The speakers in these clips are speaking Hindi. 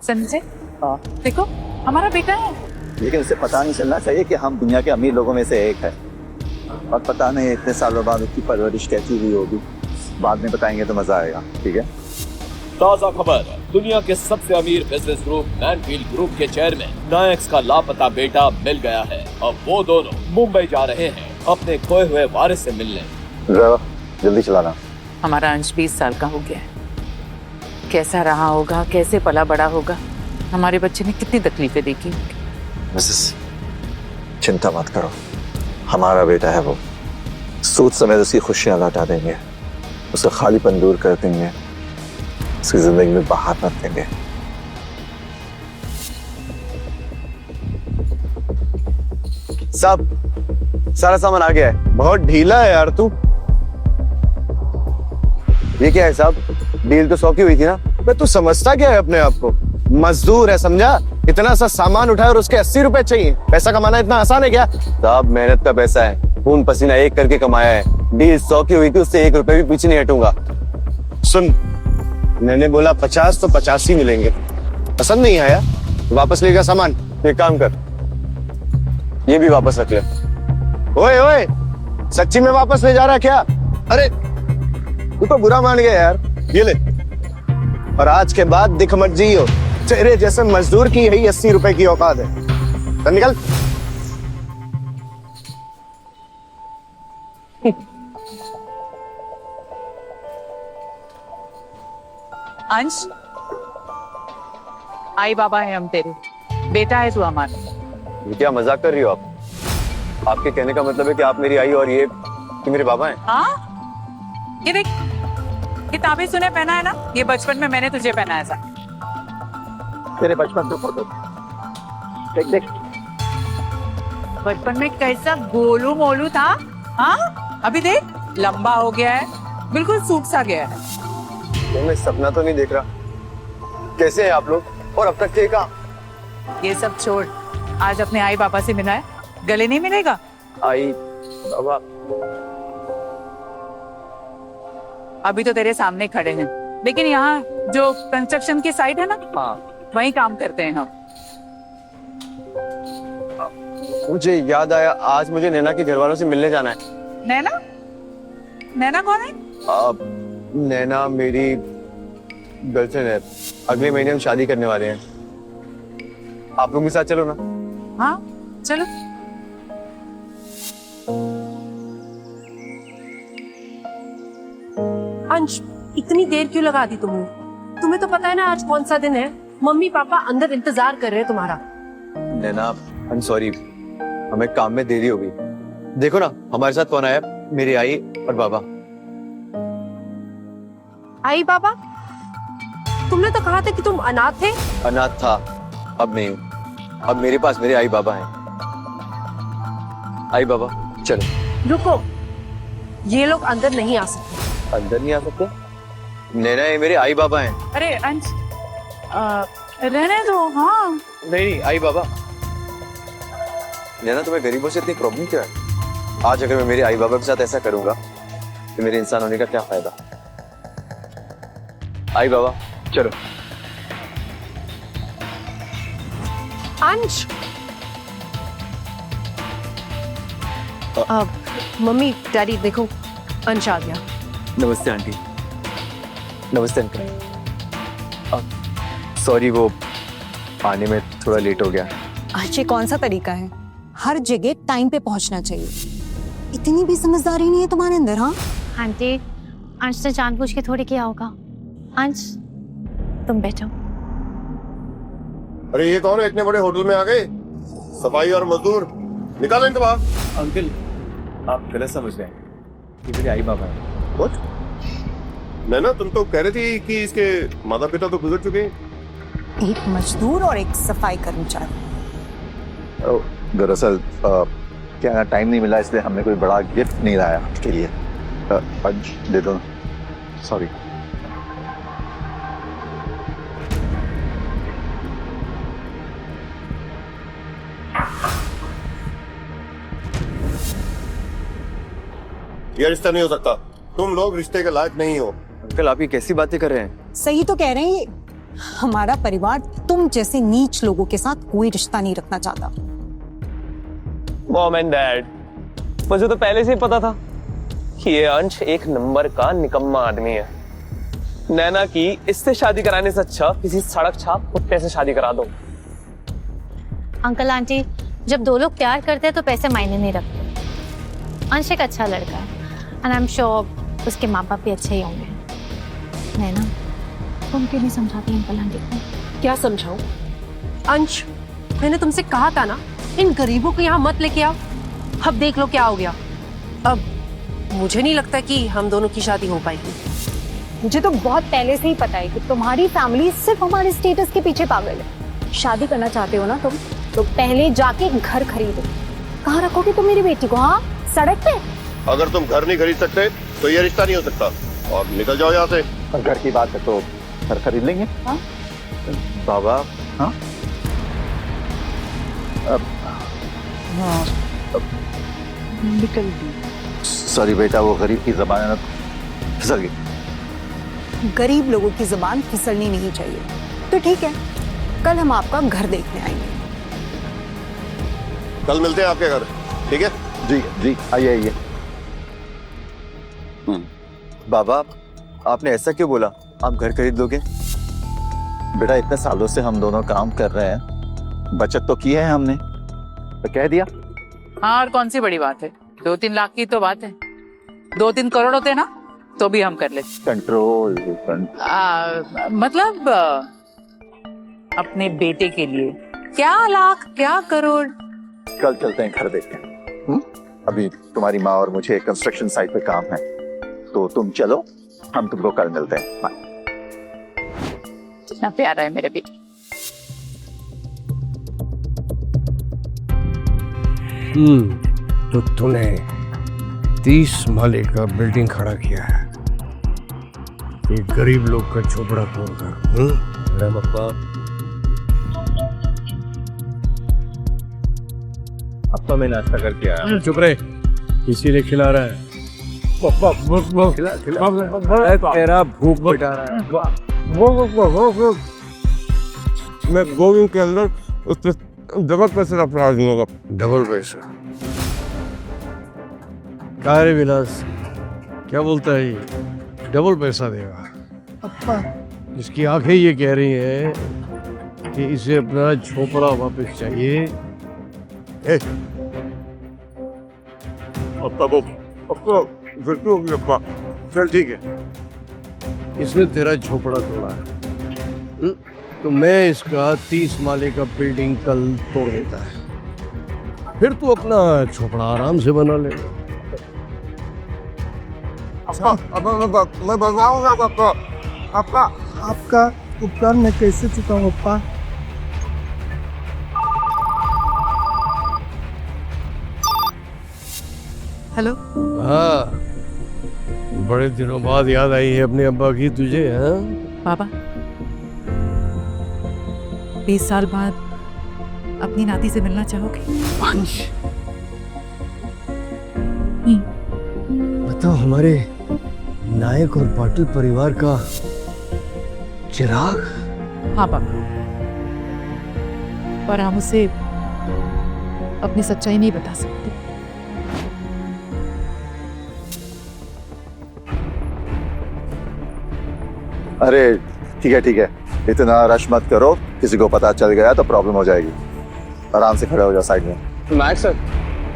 संजय, हाँ। देखो हमारा बेटा है। लेकिन उसे पता नहीं चलना चाहिए कि हम दुनिया के अमीर लोगों में से एक है। और पता नहीं इतने सालों बाद उसकी परवरिश कैसी हुई होगी, बाद में बताएंगे तो मजा आएगा। ठीक है। ताजा खबर, दुनिया के सबसे अमीर बिजनेस ग्रुप मैनफील्ड ग्रुप के चेयरमैन नायक का लापता बेटा मिल गया है। अब वो दोनों मुंबई जा रहे हैं अपने खोए हुए वारिस से मिलने। जल्दी चलाना। हमारा अंश 20 साल का हो गया है। कैसा रहा होगा, कैसे पला बड़ा होगा, हमारे बच्चे ने कितनी तकलीफें देखी। मिसेस, चिंता मत करो, हमारा बेटा है वो। सूद समेत उसकी खुशियां लौटा देंगे, उसका खालीपन दूर कर देंगे, उसकी जिंदगी में बाहर मत देंगे। सब सारा सामान आ गया है। बहुत ढीला है यार तू। ये क्या है साहब? डील तो 100 की हुई थी ना? मैं तू समझता क्या है अपने आप को? मजदूर है समझा? इतना सा सामान उठाया और उसके 80 रुपए चाहिए। पैसा कमाना इतना आसान है क्या? साहब मेहनत का पैसा है, खून पसीना एक करके कमाया है। डील 100 की हुई थी, उससे 1 रुपए भी पीछे नहीं हटूंगा। सुन, मैंने बोला 50 तो 50 ही मिलेंगे। पसंद नहीं आया वापस लेगा सामान। एक काम कर, ये भी वापस रख ले। ओए ओए, सच्ची में वापस ले जा रहा क्या? अरे तू तो बुरा मान गया यार। ये ले, और आज के बाद दिख मत जियो। तेरे जैसे मजदूर की यही 80 रुपए की औकात है। तो निकल। अंश, आई बाबा है हम तेरे, बेटा है तू हमारा। ये क्या मजाक कर रही हो आप? आपके कहने का मतलब है कि आप मेरी आई और ये मेरे बाबा हैं? हाँ, ये देख, किताबें तूने पहना है ना, ये बचपन में मैंने तुझे पहना है। तेरे बचपन का फोटो देख देख। बचपन में कैसा गोलू मोलू था, हाँ अभी देख लंबा हो गया है, बिल्कुल सूट सा गया है। मैं सपना तो नहीं देख रहा। कैसे हैं आप लोग? और अब तक थे कहाँ? ये सब छोड़, आज अपने आई बाबा से मिला है, गले नहीं मिलेगा? आई बाबा अभी तो तेरे सामने खड़े हैं, लेकिन यहाँ जो कंस्ट्रक्शन की साइट है ना, हाँ, वहीं काम करते हैं हम। मुझे याद आया, आज मुझे नैना के घर वालों से मिलने जाना है। नैना? नैना कौन है? नैना मेरी गर्लफ्रेंड है। अगले महीने हम शादी करने वाले हैं। आप लोग के साथ चलो ना। हाँ चलो। अंश, इतनी देर क्यों लगा दी तुमने? तुम्हें तो पता है ना आज कौन सा दिन है। मम्मी पापा अंदर इंतजार कर रहे हैं तुम्हारा। नैना, आई एम सॉरी, हमें काम में देरी हो गई। देखो ना हमारे साथ कौन आया, मेरी आई और बाबा। आई बाबा? तुमने तो कहा था कि तुम अनाथ थे। अनाथ था, अब नहीं हूँ। अब मेरे पास मेरे आई बाबा हैं। आई बाबा चलो। रुको, ये लोग अंदर नहीं आ सकते। अंदर नहीं आ सकते? नैना ये मेरे आई बाबा हैं। अरे अंश, रहने दो। हाँ नहीं आई बाबा। नैना तुम्हें गरीबों से इतनी प्रॉब्लम क्या है? आज अगर मैं मेरे आई बाबा के साथ ऐसा करूंगा तो मेरे इंसान होने का क्या फायदा? आई बाबा चलो। अंश, मम्मी डैडी देखो, अंश आ गया। नमस्ते आंटी। नमस्ते अंकल। सॉरी, वो आने में थोड़ा लेट हो गया। आज ये कौन सा तरीका है? हर जगह टाइम पे पहुंचना चाहिए। इतनी भी समझदारी नहीं है तुम्हारे अंदर। हाँ आंटी, अंश ने जानबूझ के थोड़ी किया होगा। अंश तुम बैठो। अरे ये कौन है? इतने बड़े होटल में आ गए? सफाई और मजदूर निकालो इनको बाहर। अंकल आप गलत समझ रहे हैं, ये मेरे आई बाबा हैं। What? नैना, तुम तो कह रही थी कि इसके माता पिता तो गुजर चुके हैं। एक मजदूर और एक सफाई कर्मचारी। दरअसल क्या टाइम नहीं मिला, इसलिए हमने कोई बड़ा गिफ्ट नहीं लाया आपके लिए। आज दे दो। सॉरी। ये रिश्ता नहीं हो सकता। तुम लोग रिश्ते के लायक नहीं हो। अंकल आप ये कैसी बातें कर रहे हैं? सही तो कह रहे हैं ये। हमारा परिवार तुम जैसे नीच लोगों के साथ कोई रिश्ता नहीं रखना चाहता। मॉम एंड डैड, मुझे तो पहले से ही पता था कि ये अंश एक नंबर का निकम्मा आदमी है। नैना की इससे शादी कराने से अच्छा किसी सड़क छाप कुत्ते से शादी करा दो। अंकल आंटी, जब दो लोग प्यार करते हैं तो पैसे मायने नहीं रखते। अंश एक अच्छा लड़का है एंड आई एम श्योर उसके माँ बाप भी अच्छे ही होंगे। नैना, तुम क्यों नहीं समझाती अंकल आंटी को? क्या समझाऊं? अंश, मैंने तुमसे कहा था ना, इन गरीबों को यहाँ मत लेके आओ। अब देख लो क्या हो गया। अब मुझे नहीं लगता कि हम दोनों की शादी हो पाएगी। मुझे तो बहुत पहले से ही पता है कि तुम्हारी फैमिली सिर्फ हमारे स्टेटस के पीछे पागल है। शादी करना चाहते हो ना तुम, तो पहले जाके घर खरीदो। कहाँ रखोगे तुम मेरी बेटी को? हाँ, सड़क पे? अगर तुम घर नहीं खरीद सकते तो ये रिश्ता नहीं हो सकता और निकल जाओ यहाँ से। और घर की बात है तो घर खरीद लेंगे। हाँ बाबा। हाँ सॉरी बेटा, वो गरीब की जबान है ना, फिसल गई। गरीब लोगों की जुबान फिसलनी नहीं चाहिए। तो ठीक है, कल हम आपका घर देखने आएंगे। कल मिलते हैं आपके घर, ठीक है? जी जी, आइए आइए। बाबा, आपने ऐसा क्यों बोला? आप घर खरीद लोगे? बेटा, इतने सालों से हम दोनों काम कर रहे हैं, बचत तो की है हमने, तो कह दिया। हाँ, और कौन सी बड़ी बात है? 2-3 लाख की तो बात है। 2-3 करोड़ होते ना तो भी हम कर लेते। कंट्रोल मतलब अपने बेटे के लिए क्या लाख क्या करोड़। कल चलते हैं घर देखने। अभी तुम्हारी माँ और मुझे कंस्ट्रक्शन साइट पे काम है, तो तुम चलो, हम तुमको कल मिलते हैं। बाय। कितना प्यारा है मेरे बेटे। तो तूने 30 माले का बिल्डिंग खड़ा किया है, एक गरीब लोग का झोपड़ा तोड़कर। अरे पप्पा, अब तो मैं नाश्ता करके आया। चुप रहे, इसीलिए खिला रहा है। तेरा भूख मिटा रहा है। मैं 2 दिन के अंदर उससे डबल पैसे अपना दूंगा। डबल पैसा? क्या रे विलास, क्या बोलता है ये? डबल पैसा देगा? अपा, इसकी आंखें ये कह रही हैं कि इसे अपना झोपड़ा वापस चाहिए। चल ठीक है, इसने तेरा झोपड़ा तोड़ा है, तो मैं इसका 30 माले का बिल्डिंग कल तोड़ देता है, फिर तू अपना झोपड़ा आराम से बना लेगा। मैं बनाऊंगा पापा। पापा, आपका उपकार मैं कैसे चुकाऊं पापा? हेलो। हाँ, बड़े दिनों बाद याद आई है अपने अब्बा की तुझे? हाँ बाबा, 20 साल बाद अपनी नाती से मिलना चाहोगे? अंश, बताओ, हमारे नायक और पाटिल परिवार का चिराग? हाँ बाबा, पर हम उसे अपनी सच्चाई नहीं बता सकते। अरे ठीक है, इतना रश मत करो, किसी को पता चल गया तो प्रॉब्लम हो जाएगी। आराम से खड़े हो जाओ साइड में। नायक सर,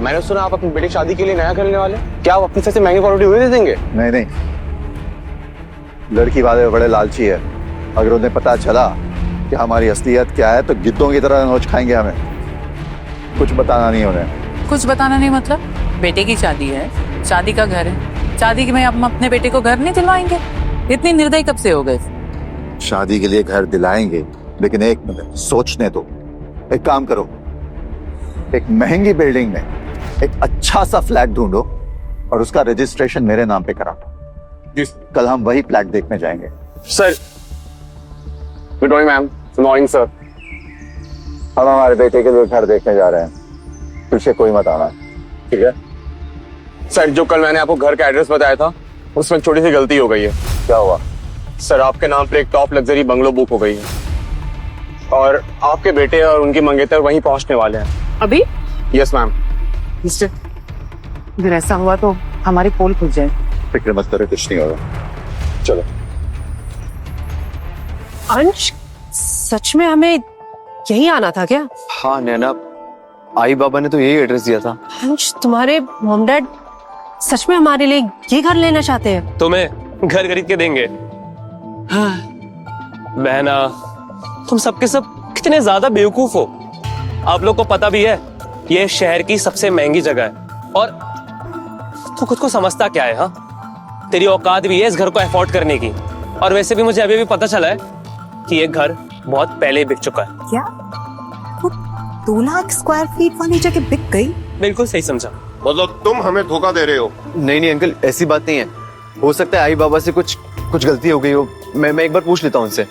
मैंने सुना आप अपनी बेटी की शादी के लिए नया करने वाले, क्या आप अपनी सबसे महंगी प्रॉपर्टी हुए दे देंगे? नहीं, लड़की वाले बड़े लालची है, अगर उन्हें पता चला कि हमारी असलियत क्या है तो गिद्धों की तरह नोच खाएंगे हमें। कुछ बताना नहीं उन्हें। कुछ बताना नहीं मतलब? बेटे की शादी है, शादी का घर है, शादी में हम अपने बेटे को घर नहीं दिलवाएंगे? इतनी निर्दयी कब से हो गए? शादी के लिए घर दिलाएंगे, लेकिन एक मिनट सोचने दो। एक काम करो, एक महंगी बिल्डिंग में एक अच्छा सा फ्लैट ढूंढो और उसका रजिस्ट्रेशन मेरे नाम पे करा। कल हम वही फ्लैट देखने जाएंगे। Sir, good morning ma'am. Good morning sir. हम हमारे बेटे के लिए घर देखने जा रहे हैं, पीछे कोई मत आना, ठीक है? सर, जो कल मैंने आपको घर का एड्रेस बताया था उसमें छोटी सी गलती हो गई है। क्या हुआ? सर आपके नाम पे एक टॉप लग्जरी बंगलो बुक हो गई है और आपके बेटे और उनके मंगेतर वहीं पहुंचने वाले हैं। अभी यस मैम। मिस्टर, अगर ऐसा हुआ तो हमारी पोल खुल जाए। फिक्र मत करो, कुछ नहीं होगा। चलो। अंश, सच में हमें यही आना था क्या? हाँ नैना, आई बाबा ने तो यही एड्रेस दिया था। अंश, तुम्हारे मॉम डैड सच में हमारे लिए ये घर लेना चाहते हैं? तुम्हें घर खरीद के देंगे। हाँ। बहना, तुम सबके सब कितने ज्यादा बेवकूफ हो। आप लोग को पता भी है ये शहर की सबसे महंगी जगह है और तू खुद को समझता क्या है? हाँ, तेरी औकात भी है इस घर को अफोर्ड करने की। और वैसे भी मुझे अभी भी पता चला है कि ये घर बहुत पहले बिक चुका है। क्या? वो 2 लाख स्क्वायर फीट वाली जगह बिक गई? बिल्कुल सही समझा। मतलब तुम हमें धोखा दे रहे हो? नहीं नहीं अंकल, ऐसी बात नहीं है। हो सकता है आई बाबा से कुछ गलती हो गई हो। मैं एक बार पूछ लेता हूँ उनसे।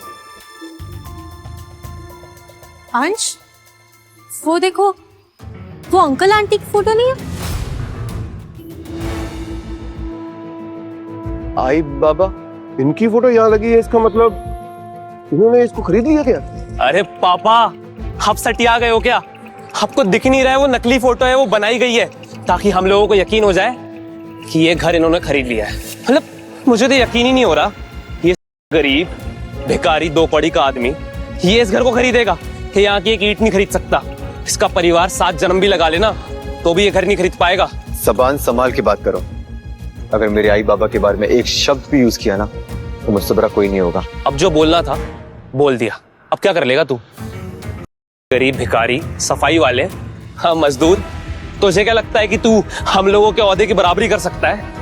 अंश, वो देखो, वो अंकल आंटी की फोटो नहीं है? आई बाबा? इनकी फोटो यहाँ लगी है, इसका मतलब इन्होंने इसको खरीद लिया क्या? अरे पापा, आप सटिया गए हो क्या? आपको दिख नहीं रहा है वो नकली फोटो है, वो बनाई गई है ताकि हम लोगों को यकीन हो जाए कि ये घर इन्होंने खरीद लिया है। मतलब मुझे तो यकीन ही नहीं हो रहा, ये गरीब भिखारी 2 कौड़ी का आदमी ये इस घर को खरीदेगा। ये यहाँ की एक ईंट नहीं खरीद सकता। इसका परिवार 7 जन्म भी लगा लेना तो भी ये घर नहीं खरीद पाएगा। जबान संभाल के बात करो। अगर मेरे आई बाबा के बारे में एक शब्द भी यूज किया ना तो मुझसे बड़ा कोई नहीं होगा। अब जो बोलना था बोल दिया, अब क्या कर लेगा तू? गरीब भिखारी, सफाई वाले, हाँ मजदूर, तुझे क्या लगता है कि तू हम लोगों के औहदे की बराबरी कर सकता है?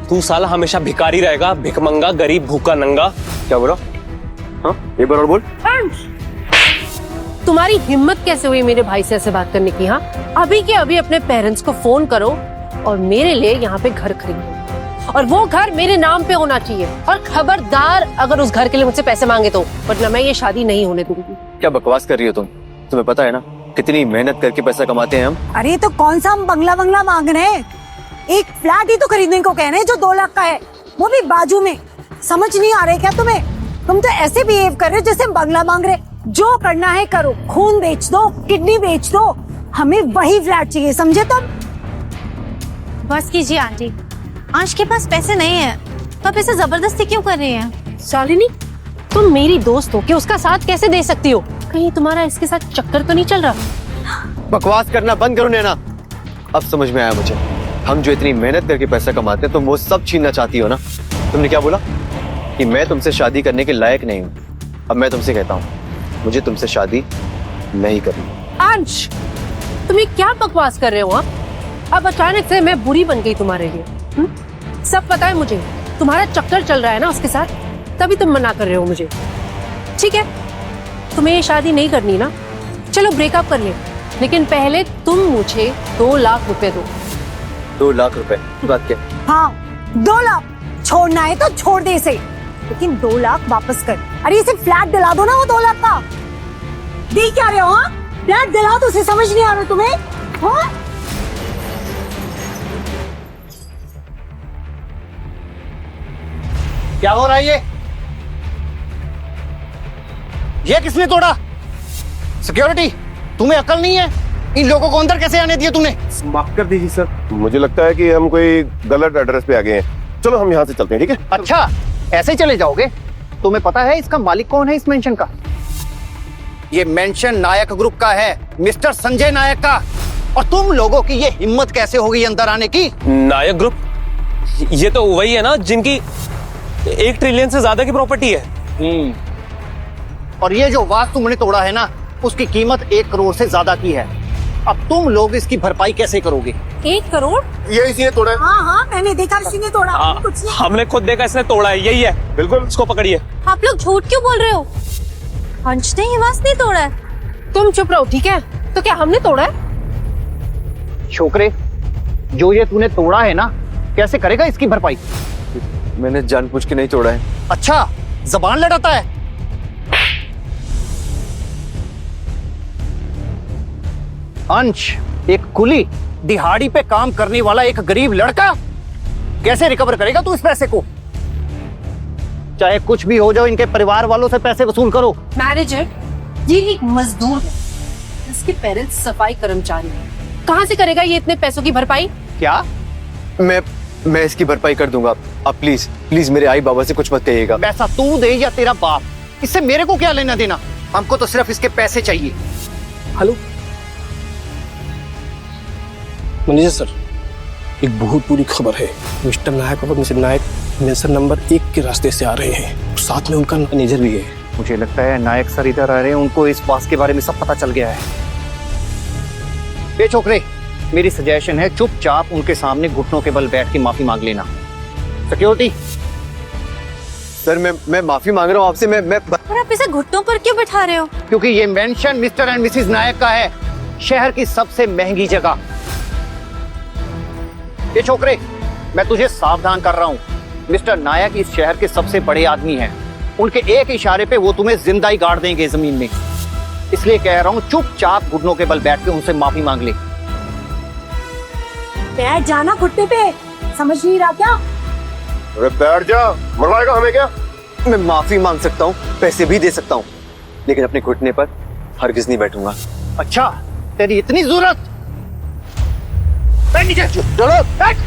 तू साला हमेशा भिखारी रहेगा, भिखमंगा, गरीब, भूखा, नंगा। क्या बोला? हाँ एक बार और बोल। तुम्हारी हिम्मत कैसे हुई मेरे भाई से ऐसे बात करने की? हाँ, अभी के अभी अपने पेरेंट्स को फोन करो और मेरे लिए यहाँ पे घर खरीदो और वो घर मेरे नाम पे होना चाहिए। और खबरदार अगर उस घर के लिए मुझसे पैसे मांगे तो, वरना मैं ये शादी नहीं होने दूंगी। क्या बकवास कर रही हो तुम? तुम्हें पता है ना कितनी मेहनत करके पैसा कमाते हैं हम। अरे तो कौन सा हम बंगला मांग रहे हैं? एक फ्लैट ही तो खरीदने को कह रहे हैं जो 2 लाख का है, वो भी बाजू में। समझ नहीं आ रहे क्या तुम्हें? तुम तो ऐसे बिहेव कर रहे हो जैसे हम बंगला मांग रहे। जो करना है करो, खून बेच दो, किडनी बेच दो, हमें वही फ्लैट चाहिए, समझे तुम? बस कीजिए आंटी, अंश के पास पैसे नहीं है तो आप इसे जबरदस्ती क्यों कर रही हैं? शालिनी, तुम मेरी दोस्त हो के उसका साथ कैसे दे सकती हो? कहीं तुम्हारा इसके साथ चक्कर तो नहीं चल रहा? बकवास करना बंद करो नैना। अब समझ में आया मुझे, हम जो इतनी मेहनत करके पैसा कमाते हैं तुम वो सब छीनना चाहती हो ना। तुमने क्या बोला? कि मैं तुमसे शादी करने के लायक नहीं हूँ। अब मैं तुमसे कहता हूँ, मुझे तुमसे शादी नहीं करनी। अंश, तुम ये क्या बकवास कर रहे हो? अब अचानक से मैं बुरी बन गई तुम्हारे लिए? सब पता है मुझे, तुम्हारा चक्कर चल रहा है ना उसके साथ, तभी तुम मना कर रहे हो मुझे। ठीक है, तुम्हें ये शादी नहीं करनी ना, चलो ब्रेकअप कर ले, लेकिन पहले तुम मुझे 2 लाख रुपए दो। 2 लाख रुपए? बात क्या? हाँ 2 लाख। छोड़ना है तो छोड़ दे इसे, लेकिन 2 लाख वापस कर। अरे इसे फ्लैट दिला दो ना वो 2 लाख का। देख क्या रहे हो? हाँ, फ्लैट दिला दो, उसे समझ नहीं आ रहा तुम्हें? हाँ? क्या हो रहा है ये किसने तोड़ा? सिक्योरिटी, तुम्हें अकल नहीं है? इन लोगों को अंदर कैसे आने दिया तूने? माफ कर दीजिए सर, मुझे लगता है कि हम कोई गलत एड्रेस पे आ गए हैं। चलो हम यहाँ से चलते हैं, ठीक है? अच्छा, ऐसे ही चले जाओगे? तुम्हें पता है इसका मालिक कौन है इस मेंशन का? ये मेंशन नायक ग्रुप का है, मिस्टर संजय नायक का। और तुम लोगों की ये हिम्मत कैसे हो गई अंदर आने की? नायक ग्रुप? ये तो वही है ना जिनकी 1 ट्रिलियन से ज्यादा की प्रॉपर्टी है। और ये जो वास तुमने तोड़ा है ना, उसकी कीमत 1 करोड़ से ज्यादा की है। अब तुम लोग इसकी भरपाई कैसे करोगे? 1 करोड़? ये इसी ने तोड़ा है। हाँ हाँ, मैंने देखा इसी ने तोड़ा। कुछ नहीं। हमने खुद देखा इसने तोड़ा है, यही है। बिल्कुल। इसको पकड़िए। आप लोग झूठ क्यों बोल रहे हो? अंश ने ये वास नहीं तोड़ा है। तुम चुप रहो, ठीक है? तो क्या हमने तोड़ा है? छोकरे, जो ये तूने तोड़ा है ना, कैसे करेगा इसकी भरपाई? मैंने जानबूझ के नहीं तोड़ा है। अच्छा, जबान लड़ाता है। अंश, एक कुली दिहाड़ी पे काम करने वाला एक गरीब लड़का, कैसे रिकवर करेगा तू इस पैसे को? चाहे कुछ भी हो जाओ, इनके परिवार वालों से पैसे वसूल करो। मैनेजर, ये एक मजदूर है, इसके पेरेंट्स सफाई कर्मचारी हैं। कहाँ से करेगा ये इतने पैसों की भरपाई? क्या? मैं इसकी भरपाई कर दूंगा। आप प्लीज प्लीज मेरे आई बाबा से कुछ मत कहिएगा। पैसा तू दे या तेरा बाप, इससे मेरे को क्या लेना देना? हमको तो सिर्फ इसके पैसे चाहिए। हेलो मैनेजर सर, एक बहुत बुरी खबर है। मिस्टर नायक और मिस्टर नायक मेंशन नंबर 1 के रास्ते से आ रहे हैं, साथ में उनका मैनेजर भी है। मुझे लगता है नायक सर इधर आ रहे हैं, उनको इस बात के बारे में सब पता चल गया है। ये छोकरे, मेरी सजेशन है चुपचाप उनके सामने घुटनों के बल बैठ के माफी मांग लेना। सिक्योरिटी। सर मैं माफी मांग रहा हूँ आपसे। मैं और आप इसे घुटनों पर क्यों बैठा रहे हो? क्योंकि ये मेंशन मिस्टर एंड मिसेस नायक का है, शहर की सबसे महंगी जगह। ये छोकरे, मैं तुझे सावधान कर रहा हूँ, मिस्टर नायक इस शहर के सबसे बड़े आदमी हैं। उनके एक इशारे पे वो तुम्हें जिंदा ही गाड़ देंगे जमीन में। इसलिए कह रहा हूँ चुपचाप घुटनों के बल बैठ के उनसे माफी मांग ले। बैठ जाना घुटने पे, समझ नहीं रहा क्या? अरे बैठ जा, मरवाएगा हमें क्या? मैं माफी मांग सकता हूँ, पैसे भी दे सकता हूँ, लेकिन अपने घुटने पर हरगिज नहीं बैठूंगा। अच्छा, तेरी इतनी जरूरत? बैठ नीचे, चलो बैठ।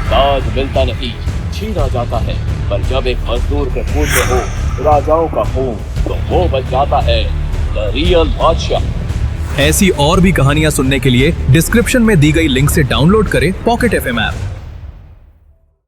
ताज मिलता नहीं, छीना जाता है, पर जब एक मजदूर के खून में हो राजाओं का खून, तो वो बन जाता है द रियल बादशाह। ऐसी और भी कहानियां सुनने के लिए डिस्क्रिप्शन में दी गई लिंक से डाउनलोड करें पॉकेट FM ऐप।